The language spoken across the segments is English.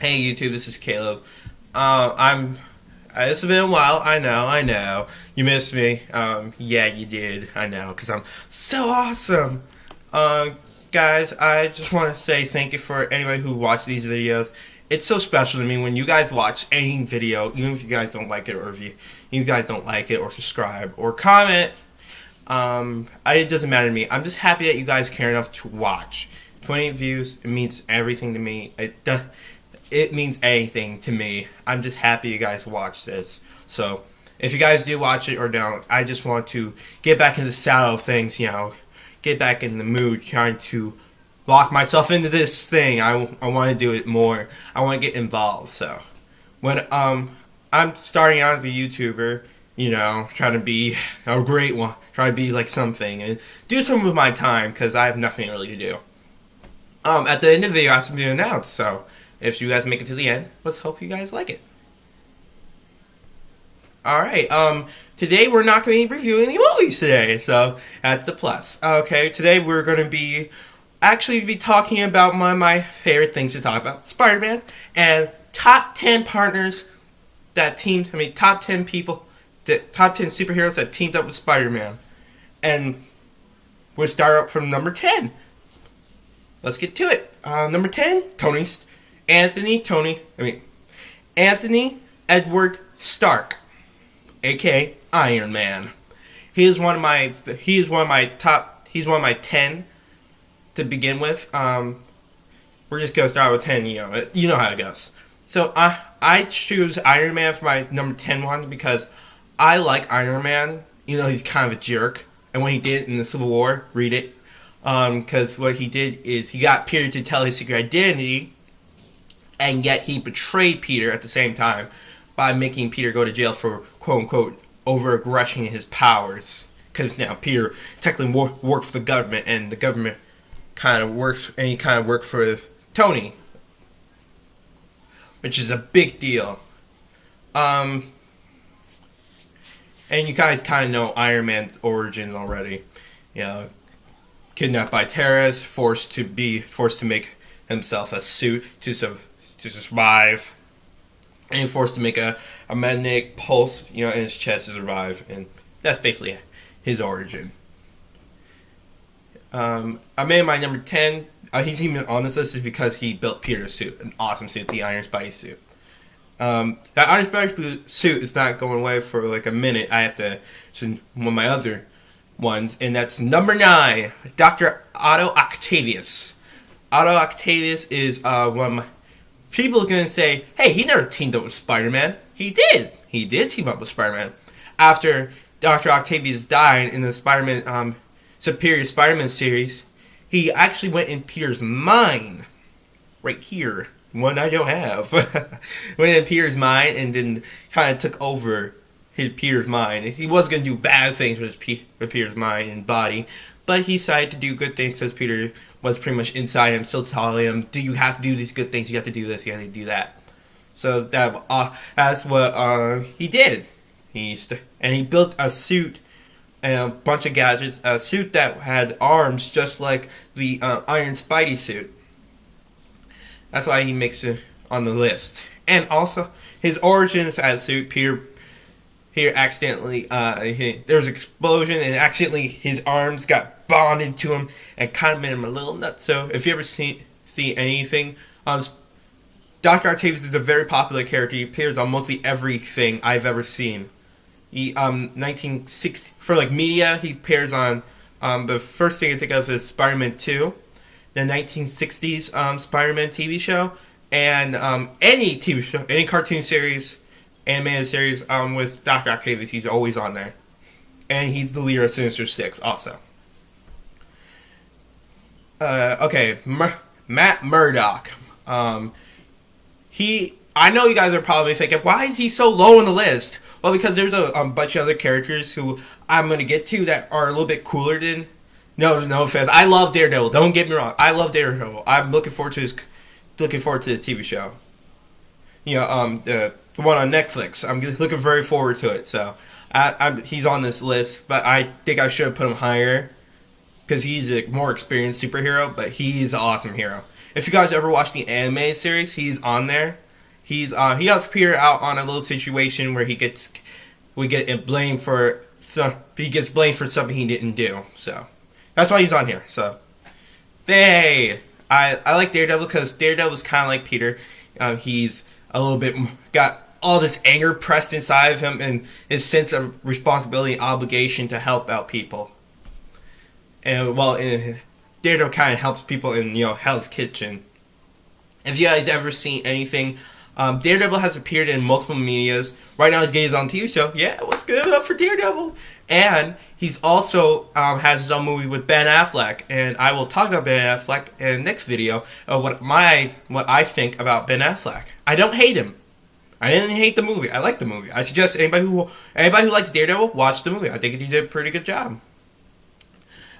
Hey YouTube, this is Caleb. I'm. It's been a while. I know. You missed me. Yeah, you did. I know, cause I'm so awesome. Uh, Guys, I just want to say thank you for anybody who watched these videos. It's so special to me when you guys watch any video, even if you guys don't like it, or if you guys don't like it, or subscribe, or comment. It doesn't matter to me. I'm just happy that you guys care enough to watch. 20 views, it means everything to me. It means anything to me. I'm just happy you guys watch this. So, if you guys do watch it or don't, I just want to get back in the saddle of things, get back in the mood, trying to lock myself into this thing. I want to do it more. I want to get involved. So, when I'm starting out as a YouTuber, trying to be a great one, trying to be like something and do something with my time because I have nothing really to do. At the end of the video, I have something to announce. So, if you guys make it to the end, let's hope you guys like it. All right. Today we're not going to be reviewing any movies today, so that's a plus. Okay. Today we're going to be talking about one of my favorite things to talk about: Spider-Man and top 10 partners that teamed. Top 10 people, top 10 superheroes that teamed up with Spider-Man, and we'll start up from number 10. Let's get to it. Number 10, Anthony Edward Stark, aka Iron Man. He's one of my 10 to begin with. We're just gonna start with 10. You know how it goes. So I choose Iron Man for my number 10 one because I like Iron Man. He's kind of a jerk, and when he did it in the Civil War, read it. Because what he did is he got Peter to tell his secret identity, and yet he betrayed Peter at the same time by making Peter go to jail for quote unquote over aggression in his powers. Because now Peter technically works for the government, and the government kind of works, and he kind of worked for Tony, which is a big deal. And you guys kind of know Iron Man's origin already. Kidnapped by terrorists, forced to make himself a suit to survive, and forced to make a magnetic pulse, in his chest to survive, and that's basically his origin. I made my number 10. He's even on this list is because he built Peter's suit, an awesome suit, the Iron Spidey suit. That Iron Spidey suit is not going away for like a minute. I have to one of my other ones, and that's number 9, Dr. Otto Octavius. Otto Octavius is one of my... People are going to say, hey, he never teamed up with Spider-Man. He did. He did team up with Spider-Man. After Dr. Octavius died in the Superior Spider-Man series, he actually went in Peter's mind. Right here. One I don't have. Went in Peter's mind and then kind of took over Peter's mind. He was going to do bad things with Peter's mind and body, but he decided to do good things because Peter was pretty much inside him, still telling him, "Do you have to do these good things? You have to do this. You have to do that." So that's what he did. He built a suit and a bunch of gadgets. A suit that had arms, just like the Iron Spidey suit. That's why he makes it on the list. And also his origins as suit, Peter accidentally, there was an explosion, and accidentally his arms got bonded to him and kind of made him a little nuts. So if you ever see anything, Dr. Octavius is a very popular character. He appears on mostly everything I've ever seen. He 1960 for like media, he appears on the first thing I think of is Spider-Man 2, the 1960s Spider-Man TV show, and any TV show, any cartoon series, animated series with Dr. Octavius. He's always on there. And he's the leader of Sinister Six also. Okay, Matt Murdock. I know you guys are probably thinking, why is he so low on the list? Well, because there's a bunch of other characters who I'm going to get to that are a little bit cooler than... No offense. I love Daredevil. Don't get me wrong. I love Daredevil. I'm looking forward to the TV show. The one on Netflix. I'm looking very forward to it. So he's on this list, but I think I should have put him higher because he's a more experienced superhero. But he's an awesome hero. If you guys ever watch the anime series, he's on there. He helps Peter out on a little situation where he gets blamed for something he didn't do. So that's why he's on here. So hey, I like Daredevil because Daredevil's kind of like Peter. He's a little bit got all this anger pressed inside of him and his sense of responsibility and obligation to help out people. And Daredevil kind of helps people in Hell's Kitchen. If you guys ever seen anything, Daredevil has appeared in multiple medias. Right now he's getting his own TV show. Yeah, what's good up for Daredevil? And he's also has his own movie with Ben Affleck, and I will talk about Ben Affleck in the next video of what I think about Ben Affleck. I don't hate him. I didn't hate the movie. I like the movie. I suggest anybody who likes Daredevil, watch the movie. I think he did a pretty good job.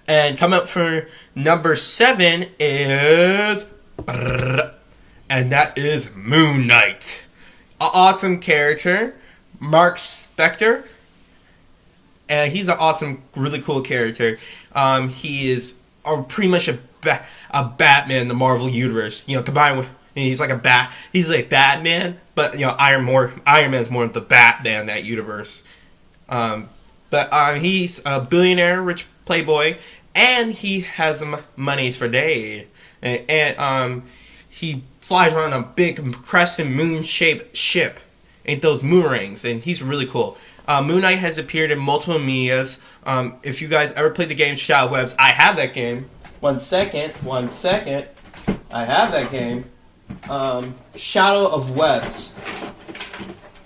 And coming up for number 7 is, and that is Moon Knight. An awesome character, Mark Spector, and he's an awesome, really cool character. He is pretty much a Batman in the Marvel universe. Combined with he's like Batman, but Iron Man's more of the Batman in that universe. But he's a billionaire, rich playboy, and he has monies for days. And he flies around a big crescent moon-shaped ship in those moon rings, and he's really cool. Moon Knight has appeared in multiple medias. If you guys ever played the game Shadow of Webs, I have that game. One second. I have that game. Shadow of Webs.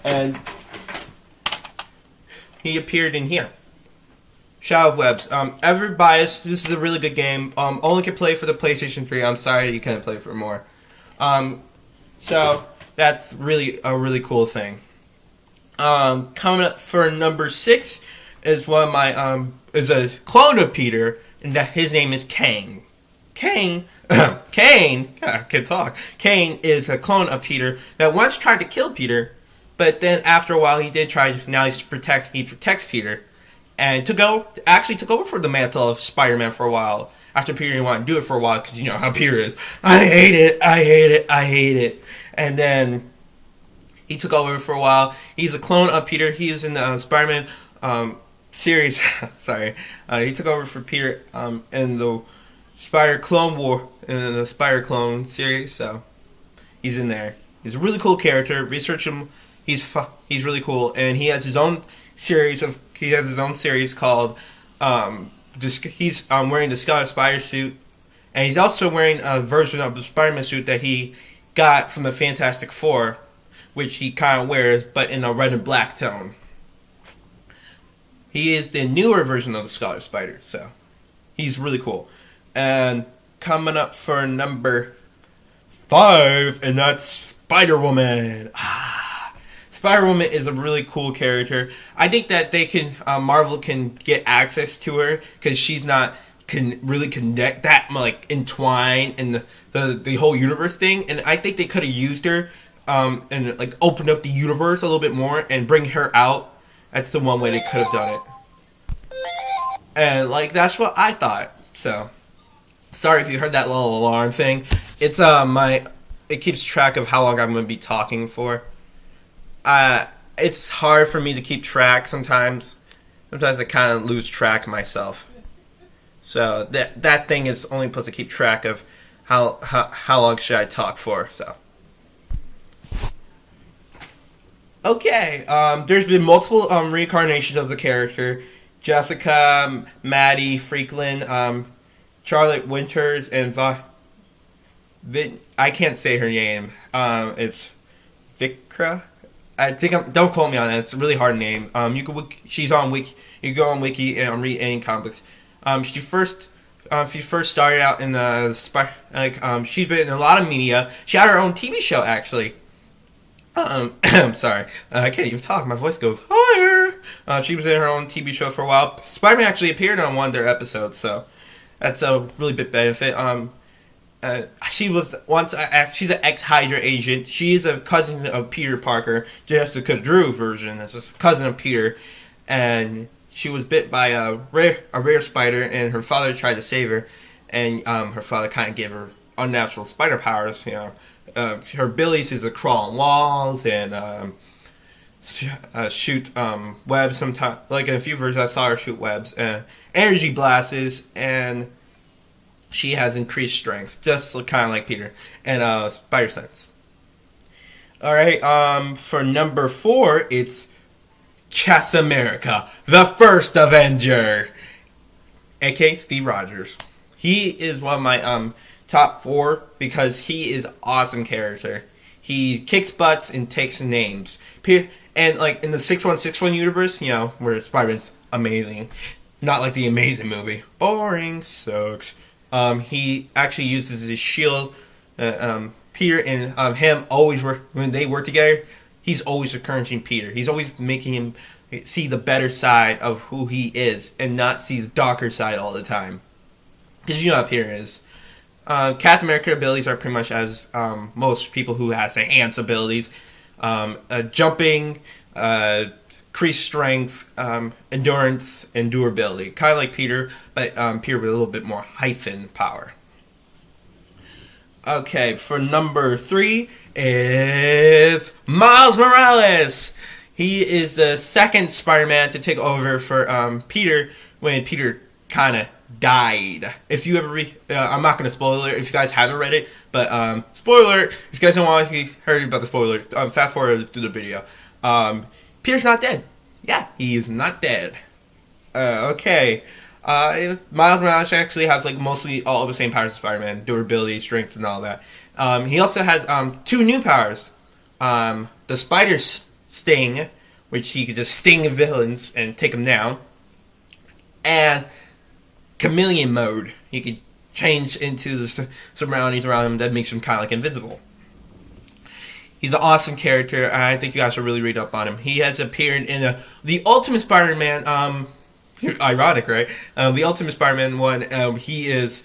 And he appeared in here. Shadow of Webs. Ever biased, this is a really good game. Only can play for the PlayStation 3. I'm sorry you can't play for more. So that's really a really cool thing. Coming up for number 6 is one of my is a clone of Peter, and that his name is Kane. Kane, God, I can't talk. Kane is a clone of Peter that once tried to kill Peter, but then after a while he did try. Now he protects Peter, and took over for the mantle of Spider-Man for a while. After Peter didn't want to do it for a while because you know how Peter is. I hate it. And then he took over for a while. He's a clone of Peter. He is in the Spider-Man series. Sorry. He took over for Peter in the Spider-Clone War, in the Spider-Clone series. So he's in there. He's a really cool character. Research him. He's really cool. And he has his own series called... he's wearing the Scarlet Spider suit. And he's also wearing a version of the Spider-Man suit that he got from the Fantastic Four, which he kind of wears, but in a red and black tone. He is the newer version of the Scarlet Spider, so he's really cool. And coming up for number 5, and that's Spider-Woman. Spider-Woman is a really cool character. I think that Marvel can get access to her because she's not can really connect that entwine in the whole universe thing, and I think they could have used her and opened up the universe a little bit more and bring her out. That's the one way they could have done it, and that's what I thought. So sorry if you heard that little alarm thing. It's it keeps track of how long I'm going to be talking for. It's hard for me to keep track sometimes. Sometimes I kind of lose track of myself. So that thing is only supposed to keep track of how long should I talk for. So okay, there's been multiple reincarnations of the character: Jessica, Maddie Freakland, Charlotte Winters, and I can't say her name. It's Vikra. I think don't quote me on that. It's a really hard name. She's on Wiki. You can go on Wiki and read any comics. She first started out in the she's been in a lot of media. She had her own TV show actually. I'm sorry, I can't even talk. My voice goes higher. She was in her own TV show for a while. Spider-Man actually appeared on one of their episodes, so that's a really big benefit. She was once she's an ex-Hydra agent. She is a cousin of Peter Parker, Jessica Drew version. It's a cousin of Peter, and she was bit by a rare spider, and her father tried to save her, and her father kind of gave her unnatural spider powers. Her abilities is to crawl on walls and shoot webs. Sometimes, like in a few versions, I saw her shoot webs and energy blasts, and she has increased strength, just kind of like Peter and spider sense. All right, for number 4, it's Captain America, the first Avenger, aka Steve Rogers. He is one of my top 4 because he is an awesome character. He kicks butts and takes names. And like in the 6161 universe, where Spider-Man's amazing, not like the Amazing movie. Boring, sucks. He actually uses his shield. Peter and him always work when they work together. He's always encouraging Peter. He's always making him see the better side of who he is and not see the darker side all the time. Because you know how Peter is. Captain America abilities are pretty much as most people who has enhanced abilities. Jumping, increased strength, endurance, and durability. Kind of like Peter, but Peter with a little bit more hyphen power. Okay, for number 3 is Miles Morales. He is the second Spider-Man to take over for Peter when Peter kind of died. If you ever I'm not going to spoil it if you guys haven't read it, but spoiler, if you guys don't want to hear about the spoiler, fast forward through the video. Peter's not dead. Yeah, he is not dead. Okay. Miles Morales actually has like mostly all the same powers as Spider-Man, durability, strength, and all that. He also has 2 new powers. The Spider Sting, which he could just sting villains and take them down, and Chameleon Mode. He could change into the surroundings around him that makes him kind of like invincible. He's an awesome character, and I think you guys should really read up on him. He has appeared in the Ultimate Spider-Man. Ironic, right? The Ultimate Spider-Man one. He is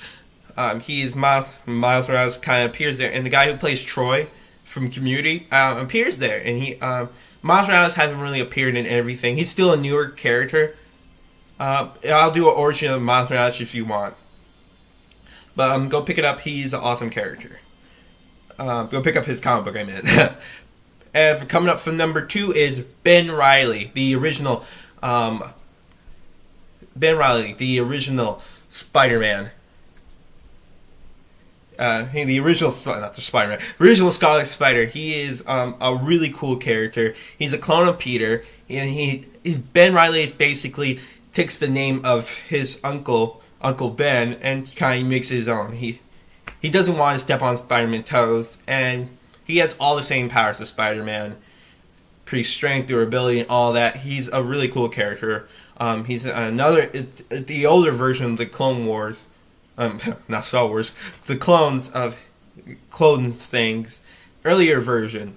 Miles Morales. Kind of appears there, and the guy who plays Troy from Community appears there. And Miles Morales hasn't really appeared in everything. He's still a newer character. I'll do an origin of Miles Morales if you want, but go pick it up. He's an awesome character. Go pick up his comic book, I meant. And for coming up from number 2 is Ben Reilly, the original. Ben Reilly, the original Spider-Man. The original, not the Spider-Man, original Scarlet Spider. He is a really cool character. He's a clone of Peter, and he's Ben Reilly is basically takes the name of his Uncle Ben, and kind of makes it his own. He doesn't want to step on Spider-Man's toes, and he has all the same powers as Spider-Man. Pretty strength, durability, and all that. He's a really cool character. He's the older version of the Clone Wars. Not Star Wars. The clones of clone things. Earlier version.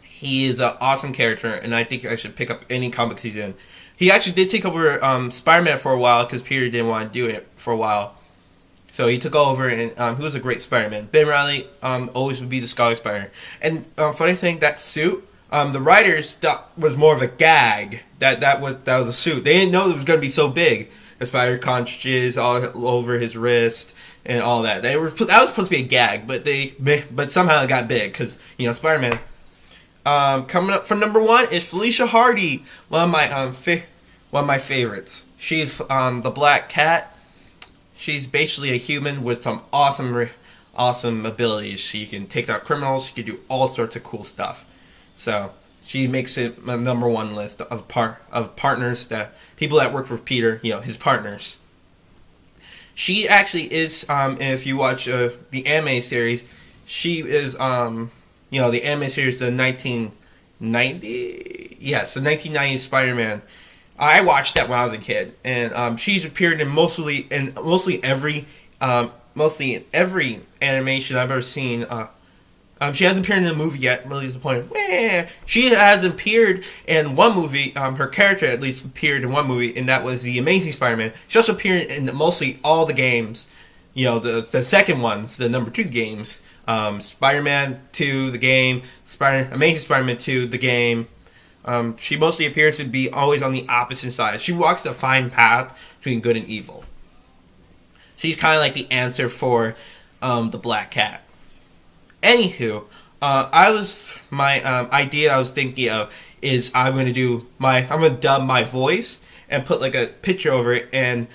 He is an awesome character, and I think I should pick up any comic he's in. He actually did take over Spider-Man for a while because Peter didn't want to do it for a while. So he took over, and he was a great Spider-Man. Ben Reilly always would be the Scarlet Spider. And funny thing, that suit, the writers thought was more of a gag. That was a suit. They didn't know it was going to be so big. The spider cartridges all over his wrist and all that. That was supposed to be a gag, but somehow it got big because Spider-Man. Coming up for number 1 is Felicia Hardy, one of my favorites. She's the Black Cat. She's basically a human with some awesome abilities. She can take out criminals. She can do all sorts of cool stuff. So she makes it my number 1 list of partners, that people that work with Peter, his partners. She actually is, if you watch the anime series, she is, the anime series, the 1990, yes, the 1990 Spider-Man. I watched that when I was a kid, and she's appeared in mostly every animation I've ever seen. She hasn't appeared in a movie yet, really disappointed. She has appeared in one movie, her character at least appeared in one movie, and that was The Amazing Spider-Man. She also appeared in mostly all the games, the second ones, the number 2 games. Spider-Man 2, the game, Amazing Spider-Man 2, the game. She mostly appears to be always on the opposite side. She walks the fine path between good and evil. She's kind of like the answer for the Black Cat. Anywho, my idea I was thinking of is I'm gonna dub my voice and put like a picture over it and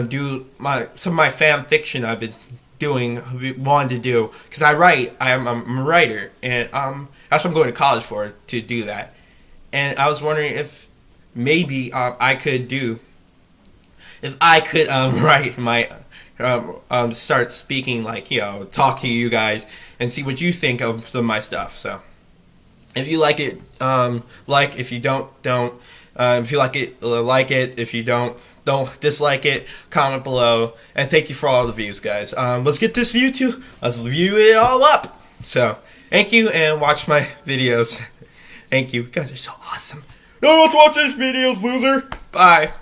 do some of my fan fiction I've been wanted to do, because I'm a writer, and that's what I'm going to college for, to do that. And I was wondering if maybe if I could write my start speaking, like, talk to you guys and see what you think of some of my stuff. So if you like it, like. If you don't. If you like it, like it. If you don't dislike it. Comment below. And thank you for all the views, guys. Let's get this let's view it all up. So thank you, and watch my videos. Thank you. You guys are so awesome. No, let's watch these videos, loser. Bye.